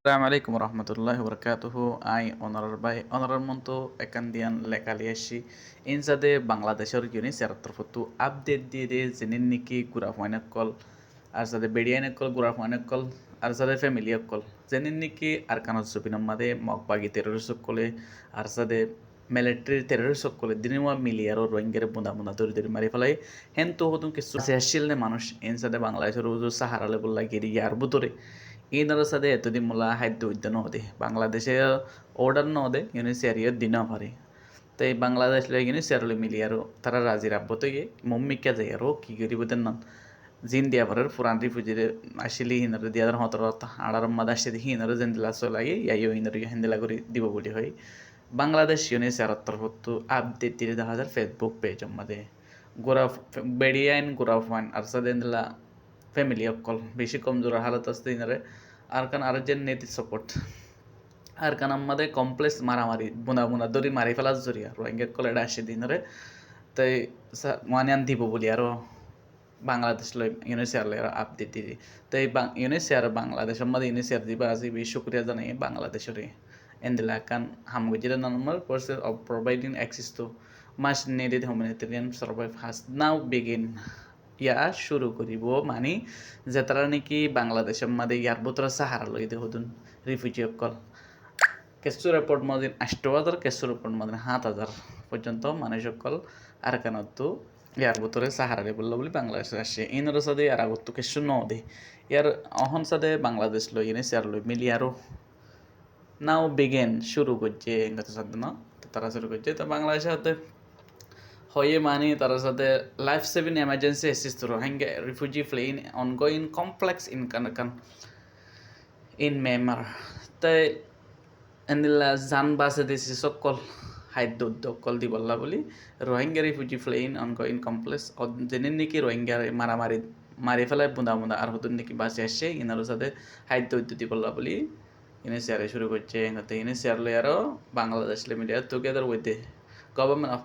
Assalamu alaikum warahmatullahi wabarakatuh. I honorar monto ekandian lekaliashi insade Bangladeshor guni serterfutu update দিয়ে জেনেন নাকি গুরাফাইনাকল আর সাথে বেডিয়াইনাকল গুরাফাইনাকল আর সাথে ফ্যামিলিয়াকল জেনেন নাকি আর কানত সুপিনামাদে মকবাগি টেররিস্টকলে আর সাথে মিলিটারি টেররিস্টকলে দিনমা মিলিয়ারো রোহিঙ্গার বুন্দা বুন্দা দরি মারি ফেলাই হেন তো হতুন কিছু আসছিল মানুষ ইনসাদে বাংলাদেশের সাহারা লেবল লাগিয়ে ইয়ার বুতরে ಏನಾರ ಸದೆ ಎತ್ತದಿ ಮುಲ ಹಾಯ್ದು ಇದ್ದನೋ ಅದೇ ಬಾಂಗ್ಲಾದೇಶ ಓರ್ಡರ್ನೋ ಅದೇ ಯುನಿಸಿಯರಿಯ ದಿನ ಭರಿ তাই বাংলাদেশলে গিনি সেরলে মিলিয়ারো তারা রাজি রাখবো তো গিয়ে মম্মিকা যাই আরো কি করিব দেন নন জিন দিয়া ভরের ফুরান রিফুজিরে আসিলি হিনারে দিয়ার হতর আড়ার মাদ আসে হিনারে জেন্দিলা চলাগে ইয়াইও হিনারে হেন্দিলা করে দিব বলি হয় বাংলাদেশ ইউনি সেরাত্তর হতো আপডেট দিয়ে দেখা যায় ফেসবুক পেজ আমাদের গোরা বেড়িয়াইন গোরা ফান আর সাদেন্দিলা ফ্যামিলি অকল বেশি কমজোর হালত আসতে ইনারে আর কান আর যে নেতি সাপোর্ট আর কান আমাদের কমপ্লেক্স মারামারি বুনা বুনা দড়ি মারি ফেলার জরিয়া রোহিঙ্গা কল এটা আসে দিনরে তাই মানিয়ান দিব বলি আরো বাংলাদেশ লই ইউনিসিয়ার লই আপডেট দিদি তাই ইউনিসিয়ার বাংলাদেশ আমাদের ইউনিসিয়ার দিবা আজি বেশ শুক্রিয়া জানাই বাংলাদেশের এন্দিলা কান হামগুজিরা normal process of providing access to much needed humanitarian services has now begin ইয়া শুরু করিব মানে যে তারা নাকি বাংলাদেশের মধ্যে ইয়ার বুতরা সাহারা লই দে হদুন রিফিউজি অকল কেসু রিপোর্ট মধ্যে ৮,০০০ কেসু রিপোর্ট মধ্যে ৭,০০০ পর্যন্ত মানুষ অকল আর কেনতো ইয়ার বুতরে সাহারা বললো বলে বাংলাদেশে আসে ইনর সাথে আর আগত কেসু ন দে ইয়ার অহন সাথে বাংলাদেশ লই এনে শেয়ার লই মিলি আরো নাও বিগেন শুরু করছে গত সাথে না তারা শুরু করছে তো বাংলাদেশের সাথে হয়ে মানে তার সাথে life saving emergency assist Rohingya refugee fleeing ongoing complex in কানাকান ইন মেমার তাই এনিলা জান বাসে দিছি সকল খাদ্য উদ্যোগ দি বললা বলি Rohingya refugee fleeing ongoing complex যেদিন নাকি রোহিঙ্গা মারামারি মারি ফেলায় বুঁদা বুঁদা আর হতুন নাকি বাসে আসছে ইনার সাথে খাদ্য উদ্যোগ দি বললা বলি ইনি শেয়ারে শুরু করছে ইনি শেয়ার লই আরও Bangladesh media together with government of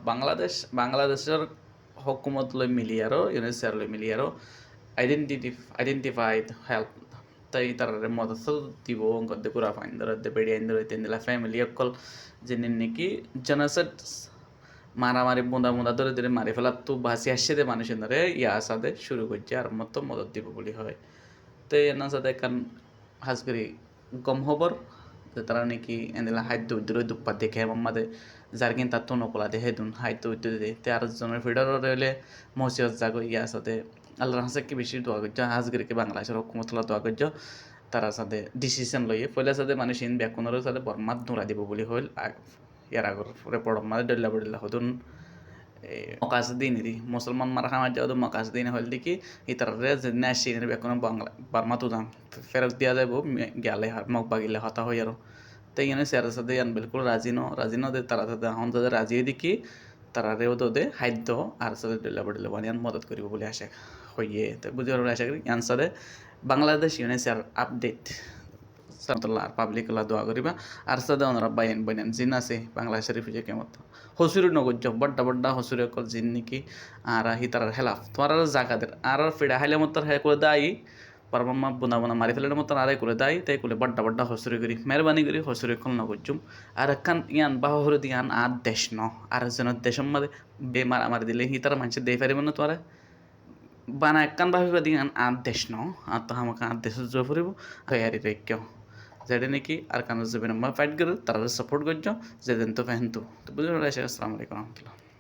বাংলাদেশের হকুমত লই মিলি আরও ইউনিসিয়ার লই মিলি আরও আইডেন্টিফাইড হেল্প তাই তার মদত দিব গদ্দে পুরা ফাইন ধরতে বেড়িয়ে ধরতে দিলা ফ্যামিলি অকল যিনি নাকি জনসেট মারামারি বুঁদা বুঁদা ধরে ধরে মারি ফেলার তো ভাসি আসছে দে মানুষের ধরে ইয়া সাথে শুরু করছে আর মতো মদত দিব বলি হয় তো এনার সাথে কান হাজগরি গম খবর তারা নাকি এদিলা হাইদ্য উদ্দুর দুপ্পা দেখে আমাদের যার কিন্তু তার তো নকলা দেখে দুন হাইদ্য উদ্দুর দে তে আর জনের ফিডারও রইলে মসিয়ত জাগো ইয়া সাথে আল্লাহর হাসে কি বেশি দোয়া করছ হাজগরিকে বাংলাদেশের হুকুমতলা দোয়া করছ তারা সাথে ডিসিশন লইয়ে পয়লা সাথে মানুষ ইন ব্যাকুনের সাথে বর্মাত ধরা দিব বলি হইল ইয়ার আগর রেপোর্ট মাঝে ডল্লা বডিল্লা হতুন মকাসদিন দি মুসলমান মারা খামার যাওয়া মকাসদিন হইল দেখি ইতারে যে ন্যাশিনের বেকুন বাংলা বার্মাতো যান ফেরত দিয়া যাব গেলে মগ বাগিলে হতা হই আর তাই এনে স্যারের সাথে ইয়ান বিলকুল রাজি ন দে তারা সাথে হন তাদের রাজি দেখি তারা রেও দে খাদ্য আর সাথে ডল্লা বডিল্লা বানিয়ান মদত করিব বলে আশা হইয়ে তো বুঝে আশা করি ইয়ান সাথে বাংলাদেশ ইউনিসিয়ার আপডেট সামতুল্লাহ আর পাবলিকলা দোয়া করিবা আর সাদা ওনারা বাইন বাইন জিন আছে বাংলাদেশের রিফিউজি কেমত হসুরি নগজ্য বড্ডা বড্ডা হসুরি অকল জিন নাকি আর হিতার হেলাফ তোমার জাগাদের আর ফিডা হাইলে মত হে করে দায়ী পারমাম্মা বুনা বুনা মারি ফেলে মত আদায় করে দায়ী তাই করে বড্ডা বড্ডা হসুরি করি মেহরবানি করি হসুরি অকল নগজ্যুম আর এখান ইয়ান বাহরে দিয়ান আর দেশ ন আর যেন দেশের মধ্যে বেমার আমার দিলে হিতার মানুষের দেই পারিব না তোরা বানা একান ভাবিবা দিয়ান আর দেশ ন আর তো আমাকে আর দেশের জোর ফুরিব তৈয়ারি রেখেও যেটা নাকি আর কানো জবিন ফাইট করে তারা সাপোর্ট করছো যেদিন তো ফেহেন তো বুঝতে পারছি। আসসালামু আলাইকুম রহমতুল্লাহ।